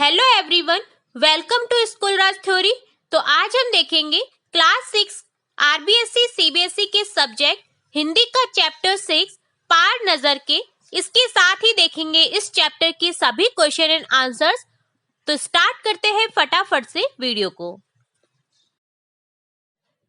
Hello everyone, welcome to school Raj theory. तो आज हम देखेंगे क्लास 6 आरबीएसई सीबीएसई के सब्जेक्ट हिंदी का चैप्टर 6 पार नजर के। इसके साथ ही देखेंगे इस चैप्टर के सभी क्वेश्चन एंड आंसर्स। तो स्टार्ट करते हैं फटाफट से वीडियो को।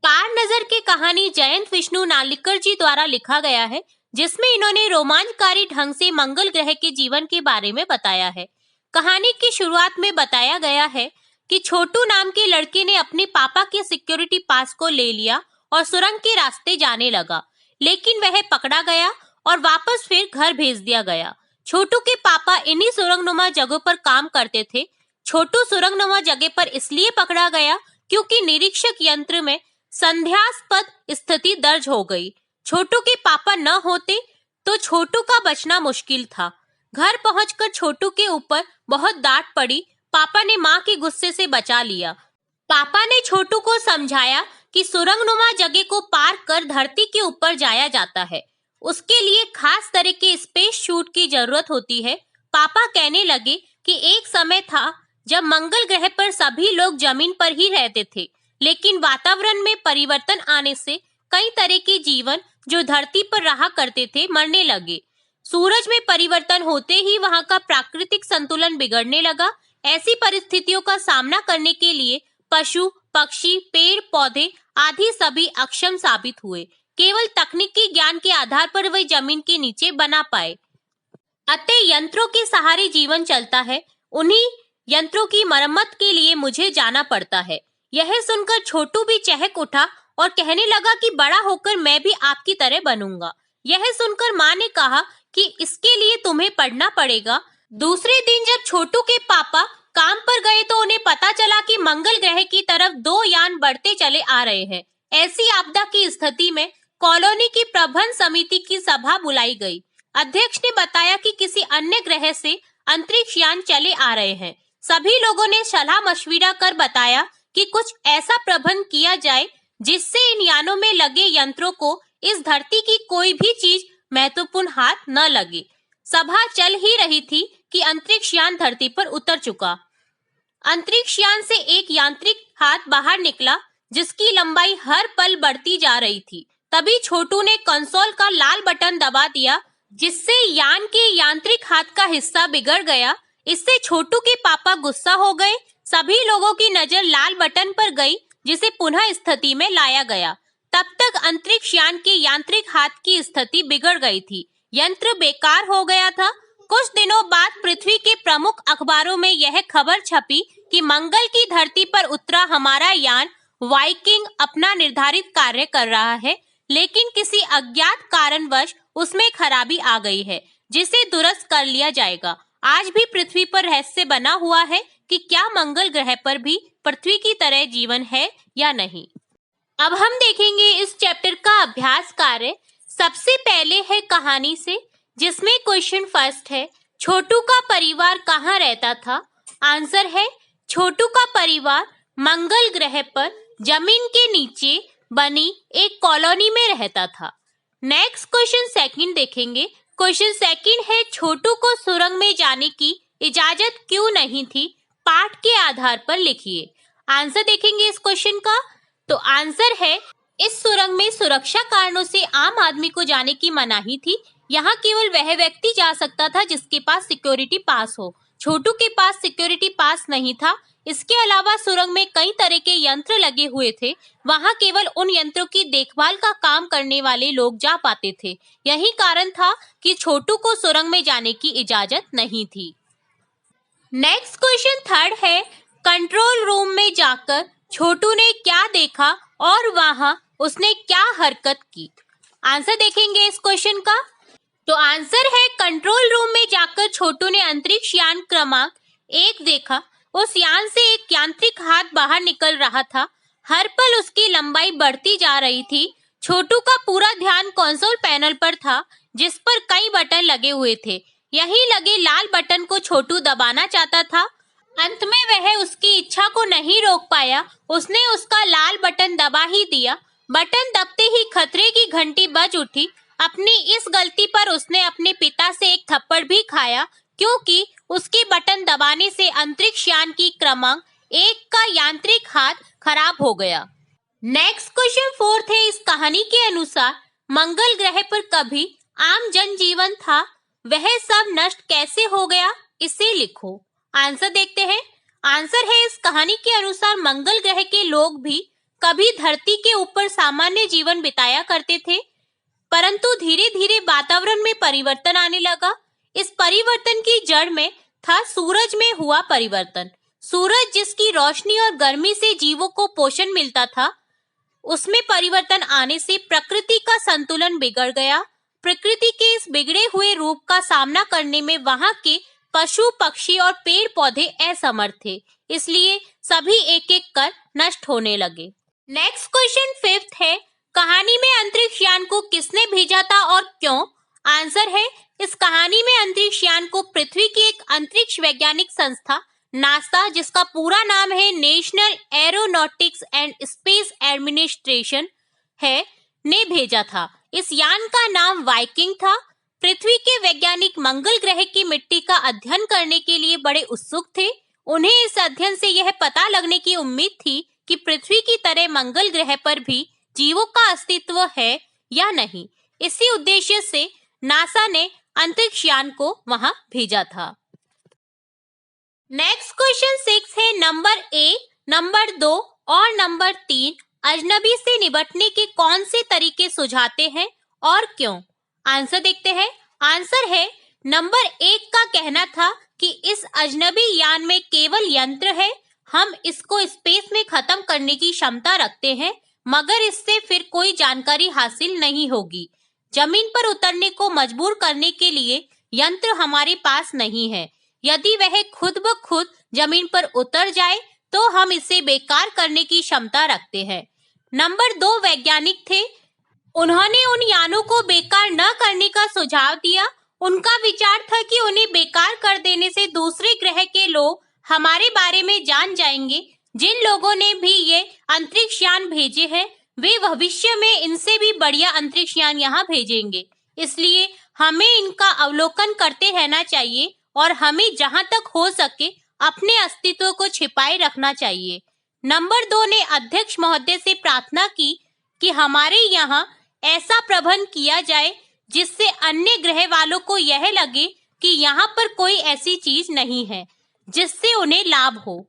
पार नजर की कहानी जयंत विष्णु नालिकर जी द्वारा लिखा गया है, जिसमें इन्होंने रोमांचकारी ढंग से मंगल ग्रह के जीवन के बारे में बताया है। कहानी की शुरुआत में बताया गया है कि छोटू नाम के लड़के ने अपने पापा के सिक्योरिटी पास को ले लिया और सुरंग के रास्ते जाने लगा, लेकिन वह पकड़ा गया और वापस फिर घर भेज दिया गया। छोटू के पापा इन्हीं सुरंगनुमा जगहों पर काम करते थे। छोटू सुरंगनुमा जगह पर इसलिए पकड़ा गया क्योंकि निरीक्षक यंत्र में संदेहास्पद स्थिति दर्ज हो गई। छोटू के पापा न होते तो छोटू का बचना मुश्किल था। घर पहुंचकर छोटू के ऊपर बहुत डांट पड़ी। पापा ने माँ के गुस्से से बचा लिया। पापा ने छोटू को समझाया कि सुरंगनुमा जगह को पार कर धरती के ऊपर जाया जाता है। उसके लिए खास तरह के स्पेस शूट की जरूरत होती है। पापा कहने लगे कि एक समय था जब मंगल ग्रह पर सभी लोग जमीन पर ही रहते थे, लेकिन वातावरण में परिवर्तन आने से कई तरह के जीवन जो धरती पर रहा करते थे मरने लगे। सूरज में परिवर्तन होते ही वहां का प्राकृतिक संतुलन बिगड़ने लगा। ऐसी परिस्थितियों का सामना करने के लिए पशु, पक्षी, पेड़, पौधे आदि सभी अक्षम साबित हुए। केवल तकनीकी ज्ञान के आधार पर वे जमीन के नीचे बना पाए। अतः यंत्रों के सहारे जीवन चलता है। उन्हीं यंत्रों की मरम्मत के लिए मुझे जाना पड़ता है। यह सुनकर छोटू भी चहक उठा और कहने लगा कि बड़ा होकर मैं भी आपकी तरह बनूंगा। यह सुनकर माँ ने कहा कि इसके लिए तुम्हें पढ़ना पड़ेगा। दूसरे दिन जब छोटू के पापा काम पर गए तो उन्हें पता चला कि मंगल ग्रह की तरफ 2 यान बढ़ते चले आ रहे हैं। ऐसी आपदा की स्थिति में कॉलोनी की प्रबंधन समिति की सभा बुलाई गई। अध्यक्ष ने बताया कि किसी अन्य ग्रह से अंतरिक्ष यान चले आ रहे हैं। सभी लोगों ने सलाह मशविरा कर बताया कि कुछ ऐसा प्रबंध किया जाए जिससे इन यानों में लगे यंत्रों को इस धरती की कोई भी चीज महत्वपूर्ण हाथ न लगे। सभा चल ही रही थी कि अंतरिक्ष यान धरती पर उतर चुका। अंतरिक्ष यान से एक यांत्रिक हाथ बाहर निकला, जिसकी लंबाई हर पल बढ़ती जा रही थी। तभी छोटू ने कंसोल का लाल बटन दबा दिया, जिससे यान के यांत्रिक हाथ का हिस्सा बिगड़ गया। इससे छोटू के पापा गुस्सा हो गए। सभी लोगों की नजर लाल बटन पर गई, जिसे पुनः स्थिति में लाया गया। तब तक अंतरिक्ष यान के यांत्रिक हाथ की स्थिति बिगड़ गई थी। यंत्र बेकार हो गया था। कुछ दिनों बाद पृथ्वी के प्रमुख अखबारों में यह खबर छपी कि मंगल की धरती पर उतरा हमारा यान वाइकिंग अपना निर्धारित कार्य कर रहा है, लेकिन किसी अज्ञात कारणवश उसमें खराबी आ गई है, जिसे दुरुस्त कर लिया जाएगा। आज भी पृथ्वी पर रहस्य बना हुआ है कि क्या मंगल ग्रह पर भी पृथ्वी की तरह जीवन है या नहीं। अब हम देखेंगे इस चैप्टर का अभ्यास कार्य। सबसे पहले है कहानी से, जिसमें क्वेश्चन फर्स्ट है, छोटू का परिवार कहाँ रहता था। आंसर है छोटू का परिवार मंगल ग्रह पर जमीन के नीचे बनी एक कॉलोनी में रहता था। नेक्स्ट क्वेश्चन सेकंड देखेंगे। क्वेश्चन सेकंड है, छोटू को सुरंग में जाने की इजाजत क्यों नहीं थी। पाठ के आधार पर लिखिए। आंसर देखेंगे इस क्वेश्चन का। तो आंसर है, इस सुरंग में सुरक्षा कारणों से आम आदमी को जाने की मनाही थी। यहाँ केवल वह व्यक्ति जा सकता था जिसके पास सिक्योरिटी पास हो। छोटू के पास सिक्योरिटी पास नहीं था। इसके अलावा सुरंग में कई तरह के यंत्र लगे हुए थे। वहाँ केवल उन यंत्रों की देखभाल का काम करने वाले लोग जा पाते थे। यही कारण था कि छोटू को सुरंग में जाने की इजाजत नहीं थी। नेक्स्ट क्वेश्चन थर्ड है, कंट्रोल रूम में जाकर छोटू ने क्या देखा और वहां उसने क्या हरकत की। आंसर देखेंगे इस क्वेश्चन का। तो आंसर है, कंट्रोल रूम में जाकर छोटू ने अंतरिक्ष यान क्रमांक 1 देखा। उस यान से एक यांत्रिक हाथ बाहर निकल रहा था। हर पल उसकी लंबाई बढ़ती जा रही थी। छोटू का पूरा ध्यान कंसोल पैनल पर था, जिस पर कई बटन लगे हुए थे। यही लगे लाल बटन को छोटू दबाना चाहता था। अंत में वह उसकी इच्छा को नहीं रोक पाया। उसने उसका लाल बटन दबा ही दिया। बटन दबते ही खतरे की घंटी बज उठी। अपनी इस गलती पर उसने अपने पिता से एक थप्पड़ भी खाया, क्योंकि उसके बटन दबाने से अंतरिक्ष यान की क्रमांक 1 का यांत्रिक हाथ खराब हो गया। नेक्स्ट क्वेश्चन 4 है। इस कहानी के अनुसार मंगल ग्रह पर कभी आम जनजीवन था, वह सब नष्ट कैसे हो गया, इसे लिखो। आंसर देखते हैं। आंसर है, इस कहानी के अनुसार मंगल ग्रह के लोग भी कभी धरती के ऊपर सामान्य जीवन बिताया करते थे, परंतु धीरे धीरे वातावरण में परिवर्तन आने लगा। इस परिवर्तन की जड़ में था सूरज में हुआ परिवर्तन। सूरज जिसकी रोशनी और गर्मी से जीवों को पोषण मिलता था, उसमें परिवर्तन आने से प्रकृति का संतुलन बिगड़ गया। प्रकृति के इस बिगड़े हुए रूप का सामना करने में वहां के पशु पक्षी और पेड़ पौधे असमर्थ थे, इसलिए सभी एक एक कर नष्ट होने लगे। नेक्स्ट क्वेश्चन 5 है। कहानी में अंतरिक्ष यान को किसने भेजा था और क्यों? आंसर है, इस कहानी में अंतरिक्ष यान को पृथ्वी की एक अंतरिक्ष वैज्ञानिक संस्था नासा, जिसका पूरा नाम है national aeronautics and space administration है, ने भेजा था। इस यान का नाम वाइकिंग था। पृथ्वी के वैज्ञानिक मंगल ग्रह की मिट्टी का अध्ययन करने के लिए बड़े उत्सुक थे। उन्हें इस अध्ययन से यह पता लगने की उम्मीद थी कि पृथ्वी की तरह मंगल ग्रह पर भी जीवों का अस्तित्व है या नहीं। इसी उद्देश्य से नासा ने अंतरिक्ष यान को वहां भेजा था। नेक्स्ट क्वेश्चन 6 है। नंबर 1, नंबर 2 और नंबर 3 अजनबी से निपटने के कौन से तरीके सुझाते हैं और क्यों? आंसर देखते हैं। आंसर है, नंबर 1 का कहना था कि इस अजनबी यान में केवल यंत्र है, हम इसको स्पेस में खत्म करने की क्षमता रखते हैं, मगर इससे फिर कोई जानकारी हासिल नहीं होगी। जमीन पर उतरने को मजबूर करने के लिए यंत्र हमारे पास नहीं है। यदि वह खुद ब खुद जमीन पर उतर जाए तो हम इसे बेकार करने की क्षमता रखते हैं। नंबर 2 वैज्ञानिक थे। उन्होंने उन यानों को बेकार न करने का सुझाव दिया। उनका विचार था कि उन्हें बेकार कर देने से दूसरे ग्रह के लोग हमारे बारे में जान जाएंगे। जिन लोगों ने भी ये अंतरिक्ष यान भेजे हैं, वे भविष्य में इनसे भी बढ़िया अंतरिक्ष यान यहाँ भेजेंगे। इसलिए हमें इनका अवलोकन करते रहना चाहिए और हमें जहां तक हो सके अपने अस्तित्व को छिपाए रखना चाहिए। नंबर 2 ने अध्यक्ष महोदय से प्रार्थना की कि हमारे यहाँ ऐसा प्रबंध किया जाए जिससे अन्य ग्रह वालों को यह लगे कि यहाँ पर कोई ऐसी चीज नहीं है जिससे उन्हें लाभ हो।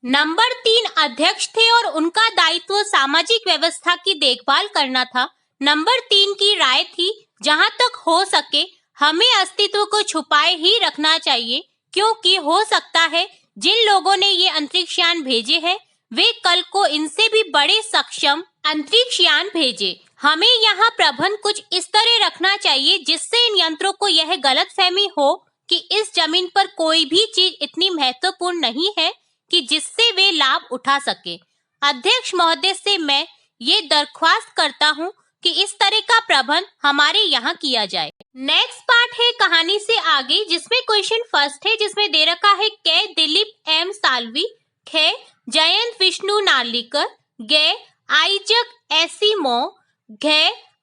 नंबर 3 अध्यक्ष थे और उनका दायित्व सामाजिक व्यवस्था की देखभाल करना था। नंबर 3 की राय थी, जहां तक हो सके हमें अस्तित्व को छुपाए ही रखना चाहिए, क्योंकि हो सकता है जिन लोगों ने ये अंतरिक्ष यान भेजे हैं वे कल को इनसे भी बड़े सक्षम अंतरिक्ष यान भेजे। हमें यहाँ प्रबंध कुछ इस तरह रखना चाहिए जिससे इन यंत्रों को यह गलतफहमी हो कि इस जमीन पर कोई भी चीज इतनी महत्वपूर्ण नहीं है कि जिससे वे लाभ उठा सके। अध्यक्ष महोदय से मैं ये दरख्वास्त करता हूँ कि इस तरह का प्रबंध हमारे यहाँ किया जाए। नेक्स्ट पार्ट है कहानी से आगे, जिसमें क्वेश्चन फर्स्ट है, जिसमें दे रखा है क दिलीप एम साल्वी, ख जयंत विष्णु नार्लिकर, ग आइजक एसिमोव, घ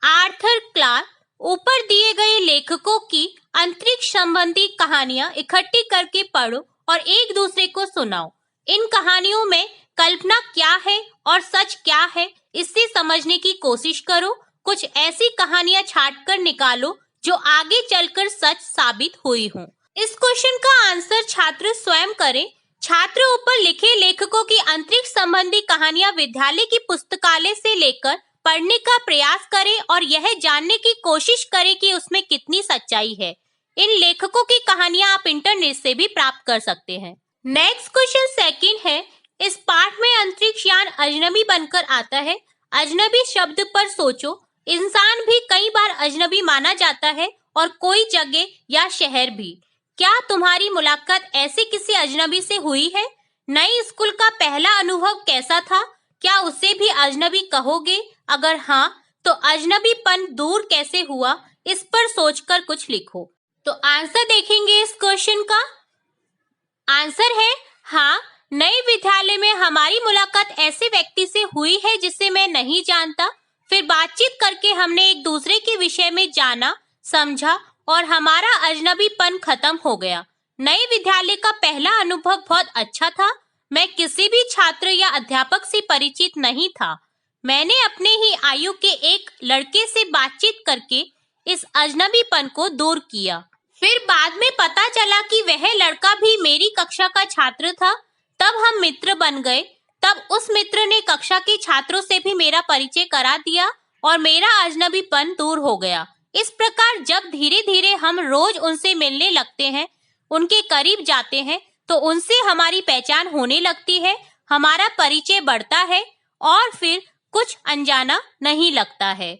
आर्थर क्लार्क। ऊपर दिए गए लेखकों की अंतरिक्ष संबंधी कहानियां इकट्ठी करके पढ़ो और एक दूसरे को सुनाओ। इन कहानियों में कल्पना क्या है और सच क्या है, इससे समझने की कोशिश करो। कुछ ऐसी कहानियां छांट कर निकालो जो आगे चलकर सच साबित हुई हों। इस क्वेश्चन का आंसर छात्र स्वयं करें। छात्र ऊपर लिखे लेखकों की अंतरिक्ष संबंधी कहानियां विद्यालय की पुस्तकालय से लेकर पढ़ने का प्रयास करें और यह जानने की कोशिश करें कि उसमें कितनी सच्चाई है। इन लेखकों की कहानियां आप इंटरनेट से भी प्राप्त कर सकते हैं। नेक्स्ट क्वेश्चन सेकंड है, इस पाठ में अंतरिक्ष यान अजनबी बनकर आता है। अजनबी शब्द पर सोचो। इंसान भी कई बार अजनबी माना जाता है और कोई जगह या शहर भी। क्या तुम्हारी मुलाकात ऐसे किसी अजनबी से हुई है? नई स्कूल का पहला अनुभव कैसा था? क्या उसे भी अजनबी कहोगे? अगर हाँ, तो अजनबीपन दूर कैसे हुआ, इस पर सोचकर कुछ लिखो। तो आंसर देखेंगे इस क्वेश्चन का। आंसर है हाँ, नए विद्यालय में हमारी मुलाकात ऐसे व्यक्ति से हुई है जिसे मैं नहीं जानता। फिर बातचीत करके हमने एक दूसरे के विषय में जाना, समझा और हमारा अजनबीपन खत्म हो गया। नए विद्यालय का पहला अनुभव बहुत अच्छा था। मैं किसी भी छात्र या अध्यापक से परिचित नहीं था। मैंने अपने ही आयु के एक लड़के से बातचीत करके इस अजनबीपन को दूर किया। फिर बाद में पता चला कि वह लड़का भी मेरी कक्षा का छात्र था। तब हम मित्र बन गए। तब उस मित्र ने कक्षा के छात्रों से भी मेरा परिचय करा दिया और मेरा अजनबीपन दूर हो गया। इस प्रकार जब धीरे धीरे हम रोज उनसे मिलने लगते हैं, उनके करीब जाते हैं, तो उनसे हमारी पहचान होने लगती है, हमारा परिचय बढ़ता है और फिर कुछ अनजाना नहीं लगता है।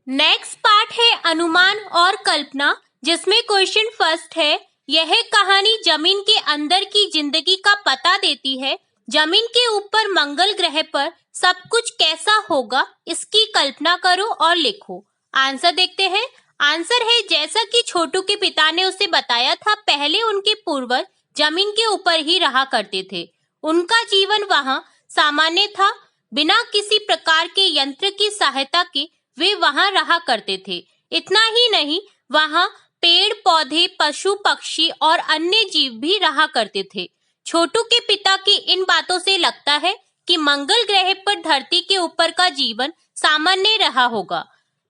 नेक्स्ट पार्ट है अनुमान और कल्पना, जिसमें क्वेश्चन फर्स्ट है, यह कहानी जमीन के अंदर की जिंदगी का पता देती है। जमीन के ऊपर मंगल ग्रह पर सब कुछ कैसा होगा, इसकी कल्पना करो और लिखो। आंसर देखते हैं। आंसर है, जैसा कि छोटू के पिता ने उसे बताया था, पहले उनके पूर्वज जमीन के ऊपर ही रहा करते थे। उनका जीवन वहां सामान्य था। बिना किसी प्रकार के यंत्र की सहायता के वे वहां रहा करते थे। इतना ही नहीं, वहां पेड़ पौधे, पशु पक्षी और अन्य जीव भी रहा करते थे। छोटू के पिता की इन बातों से लगता है कि मंगल ग्रह पर धरती के ऊपर का जीवन सामान्य रहा होगा,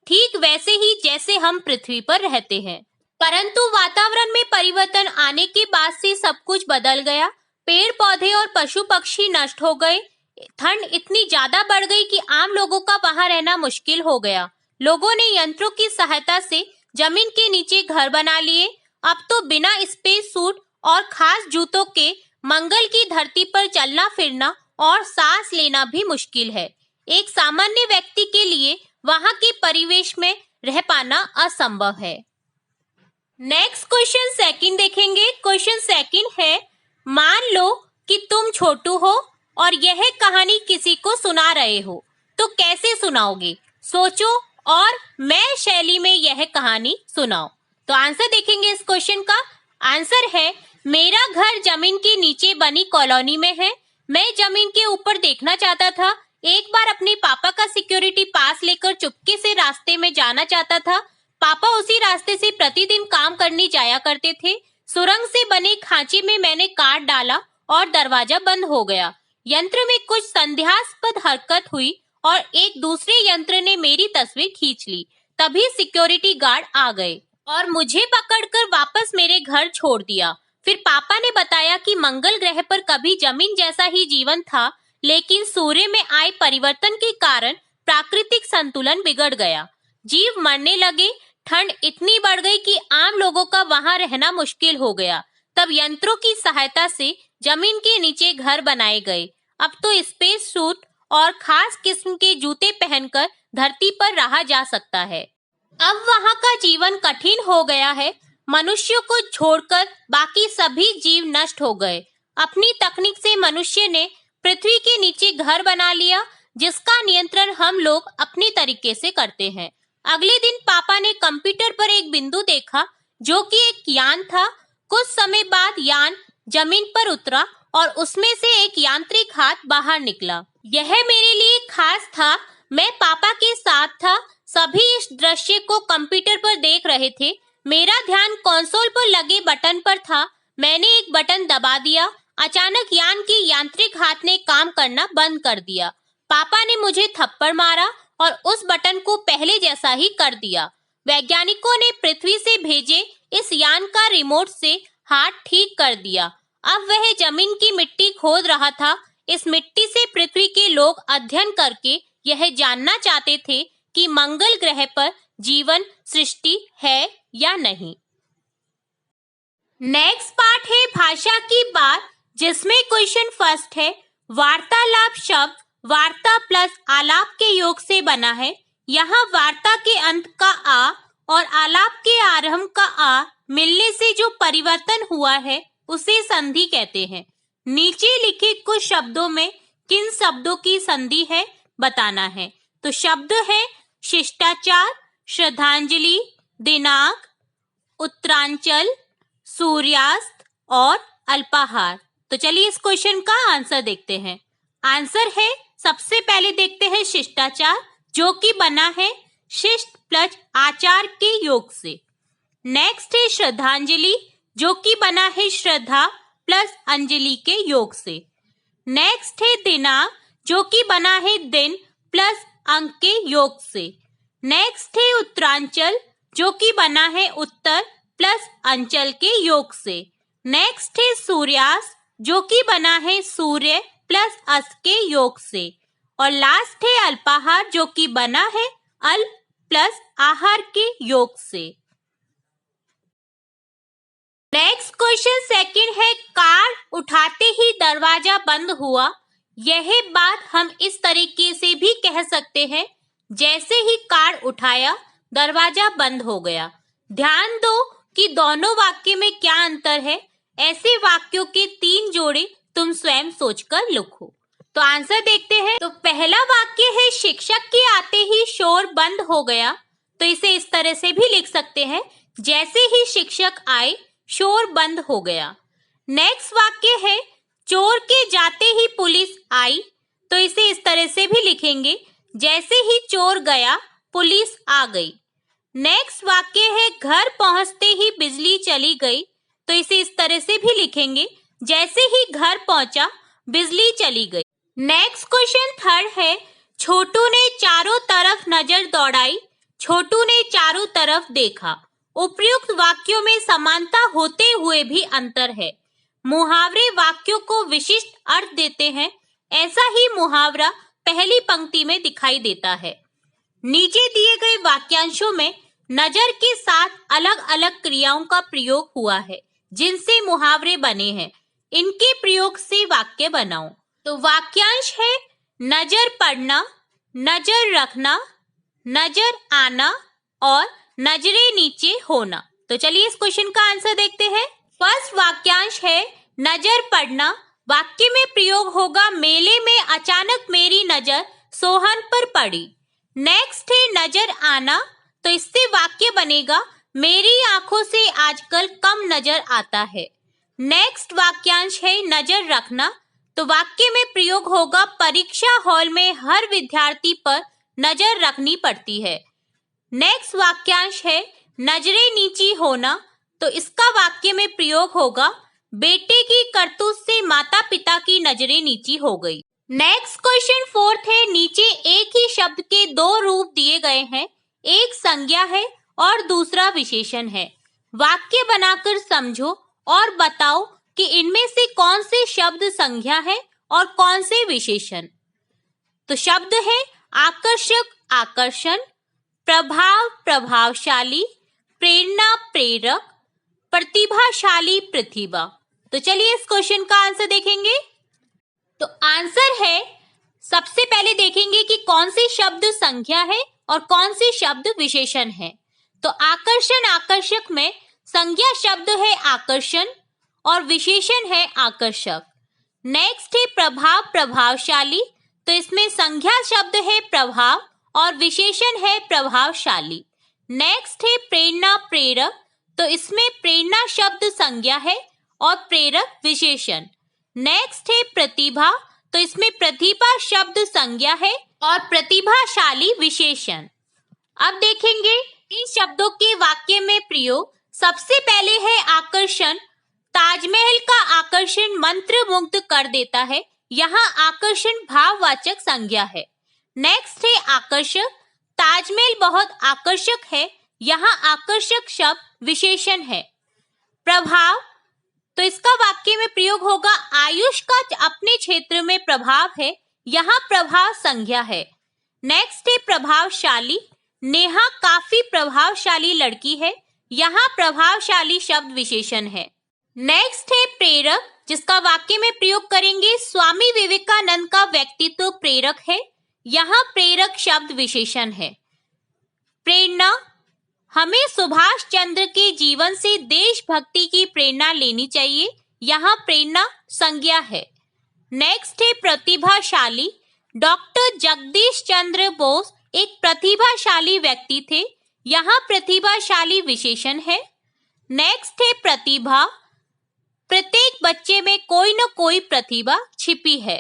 ठीक वैसे ही जैसे हम पृथ्वी पर रहते हैं। परंतु वातावरण में परिवर्तन आने के बाद से सब कुछ बदल गया। पेड़ पौधे और पशु पक्षी नष्ट हो गए। ठंड इतनी ज्यादा बढ़ गई कि आम लोगों का वहां रहना मुश्किल हो गया। लोगों ने यंत्रों की सहायता से जमीन के नीचे घर बना लिए। अब तो बिना स्पेस सूट और खास जूतों के मंगल की धरती पर चलना फिरना और सांस लेना भी मुश्किल है। एक सामान्य व्यक्ति के लिए वहां के परिवेश में रह पाना असंभव है। नेक्स्ट क्वेश्चन सेकंड देखेंगे। क्वेश्चन सेकंड है, मान लो कि तुम छोटू हो और यह कहानी किसी को सुना रहे हो, तो कैसे सुनाओगे? सोचो और मैं शैली में यह कहानी सुनाओ। तो आंसर देखेंगे इस क्वेश्चन का। आंसर है, मेरा घर जमीन के नीचे बनी कॉलोनी में है। मैं जमीन के ऊपर देखना चाहता था। एक बार अपने पापा का सिक्योरिटी पास लेकर चुपके से रास्ते में जाना चाहता था। पापा उसी रास्ते से प्रतिदिन काम करने जाया करते थे। सुरंग से बने खांचे में मैंने काट डाला और दरवाजा बंद हो गया। यंत्र में कुछ संदेहास्पद हरकत हुई और एक दूसरे यंत्र ने मेरी तस्वीर खींच ली। तभी सिक्योरिटी गार्ड आ गए और मुझे पकड़कर वापस मेरे घर छोड़ दिया। फिर पापा ने बताया कि मंगल ग्रह पर कभी जमीन जैसा ही जीवन था, लेकिन सूर्य में आए परिवर्तन के कारण प्राकृतिक संतुलन बिगड़ गया। जीव मरने लगे। ठंड इतनी बढ़ गई कि आम लोगों का वहां रहना मुश्किल हो गया। तब यंत्रों की सहायता से जमीन के नीचे घर बनाए गए। अब तो स्पेस सूट और खास किस्म के जूते पहनकर धरती पर रहा जा सकता है। अब वहां का जीवन कठिन हो गया है। मनुष्यों को छोड़कर बाकी सभी जीव नष्ट हो गए। अपनी तकनीक से मनुष्य ने पृथ्वी के नीचे घर बना लिया, जिसका नियंत्रण हम लोग अपनी तरीके से करते हैं। अगले दिन पापा ने कंप्यूटर पर एक बिंदु देखा, जो कि एक यान था। कुछ समय बाद यान जमीन पर उतरा और उसमें से एक यांत्रिक हाथ बाहर निकला। यह मेरे लिए खास था। मैं पापा के साथ था। सभी इस दृश्य को कंप्यूटर पर देख रहे थे। मेरा ध्यान कंसोल पर लगे बटन पर था। मैंने एक बटन दबा दिया। अचानक यान के यांत्रिक हाथ ने काम करना बंद कर दिया। पापा ने मुझे थप्पड़ मारा और उस बटन को पहले जैसा ही कर दिया। वैज्ञानिकों ने पृथ्वी से भेजे इस यान का रिमोट से हाथ ठीक कर दिया। अब वह जमीन की मिट्टी खोद रहा था। इस मिट्टी से पृथ्वी के लोग अध्ययन करके यह जानना चाहते थे कि मंगल ग्रह पर जीवन सृष्टि है या नहीं। नेक्स्ट पार्ट है भाषा की बात, जिसमें क्वेश्चन फर्स्ट है, वार्तालाप शब्द वार्ता प्लस आलाप के योग से बना है। यहाँ वार्ता के अंत का आ और आलाप के आरंभ का आ मिलने से जो परिवर्तन हुआ है उसे संधि कहते हैं। नीचे लिखे कुछ शब्दों में किन शब्दों की संधि है बताना है। तो शब्द है शिष्टाचार, श्रद्धांजलि, दिनांक, उत्तरांचल, सूर्यास्त और अल्पाहार। तो चलिए इस क्वेश्चन का आंसर देखते हैं। आंसर है, सबसे पहले देखते हैं शिष्टाचार, जो कि बना है शिष्ट प्लस आचार के योग से। नेक्स्ट है श्रद्धांजलि, जो कि बना है श्रद्धा प्लस अंजलि के योग से। नेक्स्ट है दिनांक, जो कि बना है दिन प्लस अंक के योग से। नेक्स्ट है उत्तरांचल, जो कि बना है उत्तर प्लस अंचल के योग से। नेक्स्ट है सूर्यास्त, जो कि बना है सूर्य प्लस अस्त के योग से। और लास्ट है अल्पाहार, जो कि बना है अल्प प्लस आहार के योग से। नेक्स्ट क्वेश्चन सेकंड है, कार उठाते ही दरवाजा बंद हुआ। यह बात हम इस तरीके से भी कह सकते हैं, जैसे ही कार उठाया दरवाजा बंद हो गया। ध्यान दो कि दोनों वाक्य में क्या अंतर है। ऐसे वाक्यों के 3 जोड़े तुम स्वयं सोचकर लिखो। तो आंसर देखते हैं। तो पहला वाक्य है, शिक्षक के आते ही शोर बंद हो गया। तो इसे इस तरह से भी लिख सकते हैं, जैसे ही शिक्षक आए शोर बंद हो गया। नेक्स्ट वाक्य है, चोर के जाते ही पुलिस आई। तो इसे इस तरह से भी लिखेंगे, जैसे ही चोर गया पुलिस आ गई। नेक्स्ट वाक्य है, घर पहुंचते ही बिजली चली गई। तो इसे इस तरह से भी लिखेंगे, जैसे ही घर पहुंचा बिजली चली गई। नेक्स्ट क्वेश्चन थर्ड है, छोटू ने चारों तरफ नजर दौड़ाई। छोटू ने चारों तरफ देखा। उपयुक्त वाक्यों में समानता होते हुए भी अंतर है। मुहावरे वाक्यों को विशिष्ट अर्थ देते हैं। ऐसा ही मुहावरा पहली पंक्ति में दिखाई देता है। नीचे दिए गए वाक्यांशों में नजर के साथ अलग अलग क्रियाओं का प्रयोग हुआ है, जिनसे मुहावरे बने हैं। इनके प्रयोग से वाक्य बनाओ। तो वाक्यांश है, नजर पड़ना, नजर रखना, नजर आना और नजरें नीचे होना। तो चलिए इस क्वेश्चन का आंसर देखते हैं। फर्स्ट वाक्यांश है, नजर पड़ना। वाक्य में प्रयोग होगा, मेले में अचानक मेरी नजर सोहन पर पड़ी। नेक्स्ट है नजर आना। तो इससे वाक्य बनेगा, मेरी आंखों से आजकल कम नजर आता है। नेक्स्ट वाक्यांश है नजर रखना। तो वाक्य में प्रयोग होगा, परीक्षा हॉल में हर विद्यार्थी पर नजर रखनी पड़ती है। नेक्स्ट वाक्यांश है नजरें नीची होना। तो इसका वाक्य में प्रयोग होगा, बेटे की करतूत से माता पिता की नजरें नीची हो गई। नेक्स्ट क्वेश्चन फोर्थ है, नीचे एक ही शब्द के 2 रूप दिए गए हैं। एक संज्ञा है और दूसरा विशेषण है। वाक्य बनाकर समझो और बताओ कि इनमें से कौन से शब्द संज्ञा है और कौन से विशेषण। तो शब्द है आकर्षक आकर्षण, प्रभाव प्रभावशाली, प्रेरणा प्रेरक, प्रतिभाशाली प्रतिभा। तो चलिए इस क्वेश्चन का आंसर देखेंगे। तो आंसर है, सबसे पहले देखेंगे कि कौन से शब्द संज्ञा है और कौन से शब्द विशेषण है। तो आकर्षण आकर्षक में संज्ञा शब्द है आकर्षण और विशेषण है आकर्षक। नेक्स्ट है प्रभाव प्रभावशाली। तो इसमें संज्ञा शब्द है प्रभाव और विशेषण है प्रभावशाली। नेक्स्ट है प्रेरणा प्रेरक। तो इसमें प्रेरणा शब्द संज्ञा है और प्रेरक विशेषण। नेक्स्ट है प्रतिभा। तो इसमें प्रतिभा शब्द संज्ञा है और प्रतिभाशाली विशेषण। अब देखेंगे इन शब्दों के वाक्य में प्रयोग। सबसे पहले है आकर्षण। ताजमहल का आकर्षण मंत्रमुग्ध कर देता है। यहाँ आकर्षण भाववाचक संज्ञा है। नेक्स्ट है आकर्षक। ताजमहल बहुत आकर्षक है। यहाँ आकर्षक शब्द विशेषण है। प्रभाव। तो इसका वाक्य में प्रयोग होगा, आयुष का अपने क्षेत्र में प्रभाव है। यहाँ प्रभाव संज्ञा है। नेक्स्ट है प्रभावशाली। नेहा काफी प्रभावशाली लड़की है। यहाँ प्रभावशाली शब्द विशेषण है। नेक्स्ट है प्रेरक, जिसका वाक्य में प्रयोग करेंगे, स्वामी विवेकानंद का व्यक्तित्व प्रेरक है। यहाँ प्रेरक शब्द विशेषण है। प्रेरणा। हमें सुभाष चंद्र के जीवन से देशभक्ति की प्रेरणा लेनी चाहिए। यहाँ प्रेरणा संज्ञा है। नेक्स्ट है प्रतिभाशाली। डॉक्टर जगदीश चंद्र बोस एक प्रतिभाशाली व्यक्ति थे। यहाँ प्रतिभाशाली विशेषण है। नेक्स्ट है प्रतिभा। प्रत्येक बच्चे में कोई न कोई प्रतिभा छिपी है।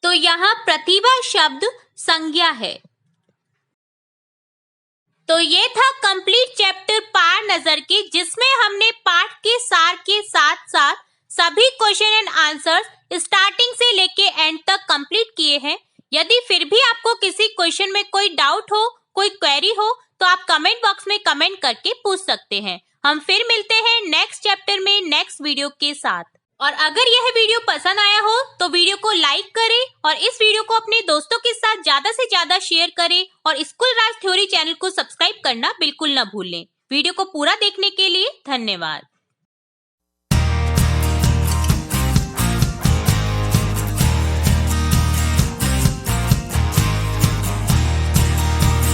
तो यहाँ प्रतिभा शब्द संज्ञा है। तो ये था कंप्लीट चैप्टर पार नजर की, जिसमें हमने पाठ के सार के साथ साथ सभी क्वेश्चन एंड आंसर्स स्टार्टिंग से लेके एंड तक कंप्लीट किए हैं। यदि फिर भी आपको किसी क्वेश्चन में कोई डाउट हो, कोई क्वेरी हो, तो आप कमेंट बॉक्स में कमेंट करके पूछ सकते हैं। हम फिर मिलते हैं नेक्स्ट चैप्टर में नेक्स्ट वीडियो के साथ। और अगर यह वीडियो पसंद आया हो तो वीडियो को लाइक करें और इस वीडियो को अपने दोस्तों के साथ ज्यादा से ज्यादा शेयर करें और स्कूल राज थ्योरी चैनल को सब्सक्राइब करना बिल्कुल न भूलें। वीडियो को पूरा देखने के लिए धन्यवाद।